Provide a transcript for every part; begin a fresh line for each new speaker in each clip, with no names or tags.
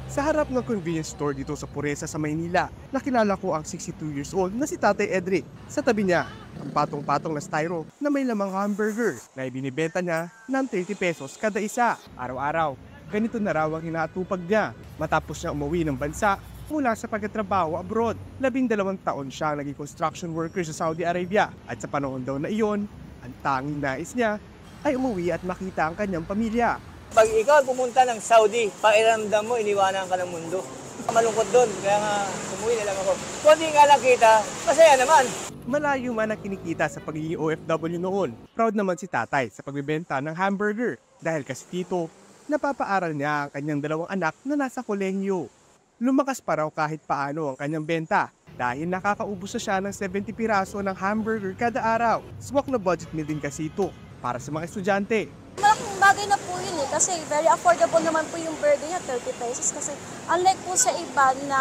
Sa harap ng convenience store dito sa Puresa sa Maynila, nakilala ko ang 62 years old na si Tatay Edric. Sa tabi niya, ang patong-patong na styro na may lamang hamburger na ibinibenta niya ng 30 pesos kada isa. Araw-araw, ganito na raw ang hinatupag niya matapos niya umuwi ng bansa mula sa pagtatrabaho abroad. 12 taon siya naging construction worker sa Saudi Arabia at sa panahon daw na iyon, ang tanging nais niya ay umuwi at makita ang kanyang pamilya.
Pag ikaw pumunta ng Saudi, pakiramdam mo, iniwanan ka ng mundo. Malungkot doon, kaya nga umuwi na lang ako. Kunti nga lang kita, masaya naman.
Malayo man ang kinikita sa pagiging OFW noon, proud naman si tatay sa pagbibenta ng hamburger dahil kasi dito, napapaaral niya ang kanyang 2 anak na nasa kolehiyo. Lumakas pa raw kahit paano ang kanyang benta dahil nakakaubos na siya ng 70 piraso ng hamburger kada araw. Swak na budget meal din kasi ito para sa mga estudyante.
Malaking bagay na po yun kasi very affordable naman po yung burger niya, 30 pesos. Kasi unlike po sa iba na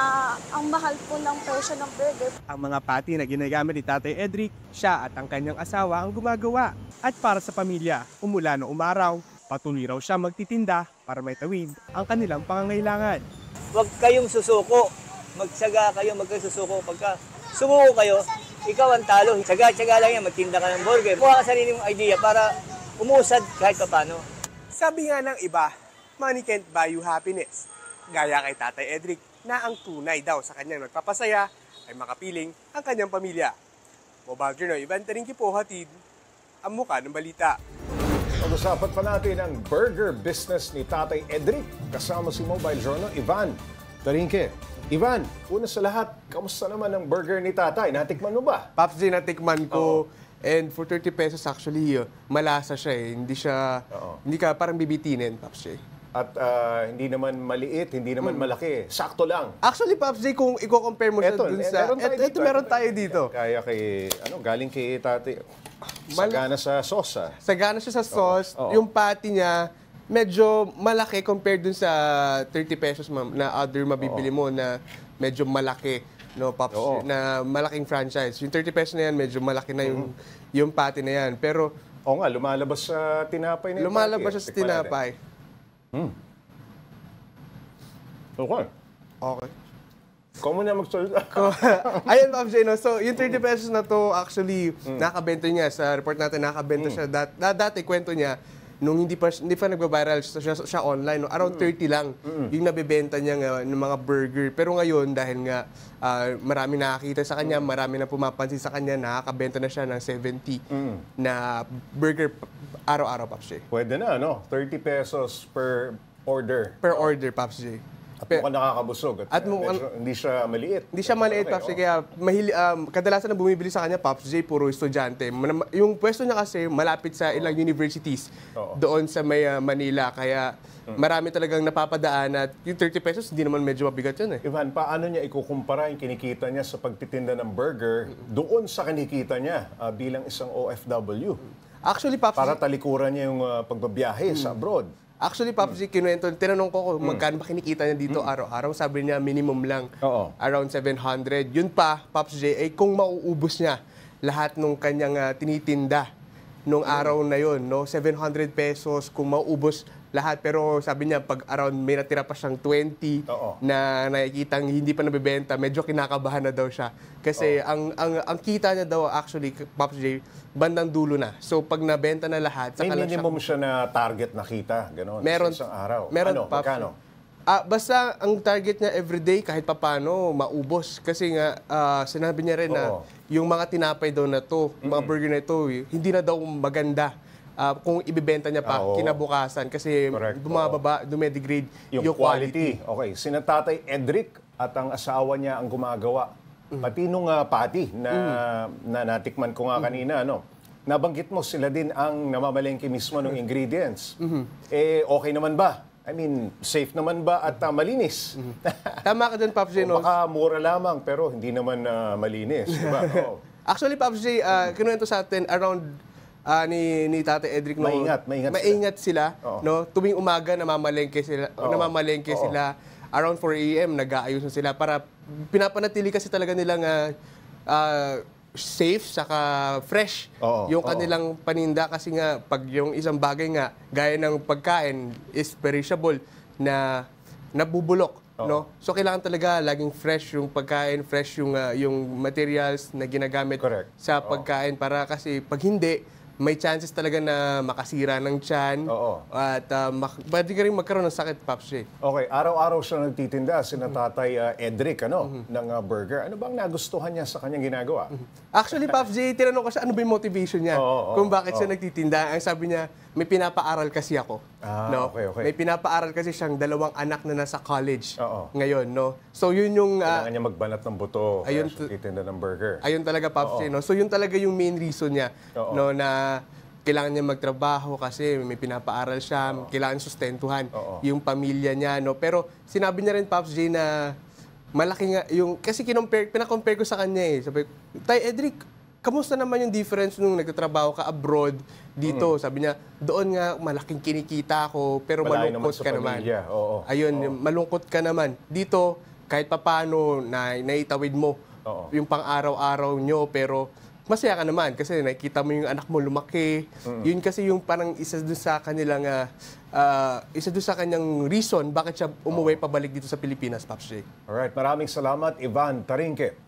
ang mahal po ng presyo ng burger.
Ang mga pati na ginagamit ni Tatay Edric, siya at ang kanyang asawa ang gumagawa. At para sa pamilya, umulan o umaraw, patuloy raw siya magtitinda para may tawid ang kanilang pangangailangan.
Huwag kayong susuko. Magtsaga kayo, magkasusuko. Pagka sumuko kayo, ikaw ang talo. Tsaga-tsaga lang yan, magtinda ka ng burger. Kuha ka sarili mong idea para umusad kahit paano.
Sabi nga ng iba, money can't buy you happiness. Gaya kay Tatay Edric na ang tunay daw sa kanyang nagpapasaya ay makapiling ang kanyang pamilya. Mobile Journal, Ivan Taringki po hatid ang muka ng balita.
Pag-usapan pa natin ang burger business ni Tatay Edric kasama si Mobile Journal, Ivan Taringki. Ivan, una sa lahat, kamusta naman ang burger ni Tatay? Natikman mo ba?
Pops J, natikman ko. And for 30 pesos actually, malasa siya eh. Hindi ka parang bibitinin, Pops J.
At hindi naman maliit, hindi naman malaki. Sakto lang.
Actually, Pops J, kung i-compare mo siya dun sa... Meron tayo dito.
Kaya kay, galing kay Tatay. Sagana sa sauce, ah.
Sagana siya sa sauce. Yung patty niya, medyo malaki compared dun sa 30 pesos na other mabibili mo na medyo malaki. No, Pops, na malaking franchise. Yung 30 pesos na yan, medyo malaki na yung patty na yan. Pero...
Oo nga, lumalabas sa tinapay na yung
lumalabas
patty,
siya sa tinapay.
Okay.
Okay.
Ikaw muna magsalita.
Ayun, Pops J, no? So, yung 30 pesos na to, actually, nakabenta niya. Sa report natin, nakabenta siya. Dati, kwento niya, nung hindi pa nagba-viral siya online, no? Around 30 lang yung nabebenta niya ng mga burger. Pero ngayon, dahil nga marami nakakita sa kanya, marami na pumapansin sa kanya, nakakabenta na siya ng 70 na burger araw-araw, Pops J.
Pwede na, no? 30 pesos per order.
Per order, Pops J.
At mukhang nakakabusog. At hindi siya maliit.
Hindi siya maliit, Pops J. Kaya kadalasan na bumibili sa kanya, Pops J, puro estudyante. Yung pwesto niya kasi malapit sa ilang universities doon sa may Manila. Kaya marami talagang napapadaan at yung 30 pesos, hindi naman medyo mabigat yun eh.
Ivan, paano niya ikukumpara yung kinikita niya sa pagtitinda ng burger doon sa kinikita niya bilang isang OFW?
Actually, Pops J,
para talikuran niya yung pagbabiyahe sa abroad.
Actually, Pops J, tinanong ko kung magkano ba kinikita niya dito araw-araw. Sabi niya, minimum lang. Around 700. Yun pa, Pops J, ay kung mauubos niya lahat nung kanyang tinitinda nung araw na yun, no? 700 pesos kung mauubos lahat. Pero sabi niya, pag around may natira pa siyang 20 na nakikitang hindi pa nabibenta, medyo kinakabahan na daw siya. Kasi ang kita niya daw actually, Pops J, bandang dulo na. So pag nabenta na lahat,
may minimum siya na target na kita, gano'n,
meron,
sa isang araw.
Meron,
Pops, magkano?
Basta ang target niya everyday, kahit papano, maubos. Kasi nga, sinabi niya rin na yung mga tinapay daw na to, mga burger na ito, hindi na daw maganda kung ibibenta niya pa kinabukasan. Kasi bumababa, dumedegrade yung quality.
Okay, sina Tatay Edric at ang asawa niya ang gumagawa. Pati nung patty na natikman ko nga kanina, no? Nabanggit mo sila din ang namamalengke mismo ng ingredients. Eh, okay naman ba? I mean, safe naman ba at malinis?
Tama ka dyan, Pops J. No?
Baka mura lamang, pero hindi naman malinis. Diba?
Actually, Pops J, kinuwento sa atin around ni Tatay Edric. No, maingat sila. No? Tuwing umaga, namamalengke sila. Around 4 a.m., nag-aayos na sila para pinapanatili kasi talaga nilang safe saka fresh yung kanilang paninda kasi nga pag yung isang bagay nga gaya ng pagkain is perishable na nabubulok no? So kailangan talaga laging fresh yung pagkain, fresh yung materials na ginagamit
Correct.
sa pagkain para kasi pag hindi, may chances talaga na makasira ng tiyan at pwede ka rin magkaroon ng sakit, Pops J.
Okay, araw-araw siya nagtitinda, sina Tatay Edric, ng burger. Ano bang nagustuhan niya sa kanyang ginagawa?
Actually, Pops J, tinanong ko siya ano ba yung motivation niya kung bakit siya nagtitinda. Ang sabi niya, may pinapaaral kasi ako.
Okay.
May pinapaaral kasi siyang 2 anak na nasa college ngayon, no? So yun yung
Kailangan niya magbanat ng buto, kaya
ayun,
siya titinda ng burger.
ayun talaga, Pops J, no? So yun talaga yung main reason niya, no, na kailangan niya magtrabaho kasi may pinapaaral siya, kailangan sustentuhan yung pamilya niya, no? Pero sinabi niya rin, Pops J, na malaki nga yung kasi pinakompare ko sa kanya eh. Sabi, Tay Edric, kamusta naman yung difference nung nagtatrabaho ka abroad dito? Sabi niya, doon nga malaking kinikita ako pero
Malayo naman
malungkot
sa
ka naman.
pamilya.
Ayun, malungkot ka naman. Dito, kahit papano naitawid mo yung pang-araw-araw nyo pero masaya ka naman kasi nakikita mo yung anak mo lumaki. Yun kasi yung parang isa doon sa kanilang isa doon sa kanyang reason bakit siya umuwi pabalik dito sa Pilipinas, Pops J.
Alright, maraming salamat, Ivan Tarinque.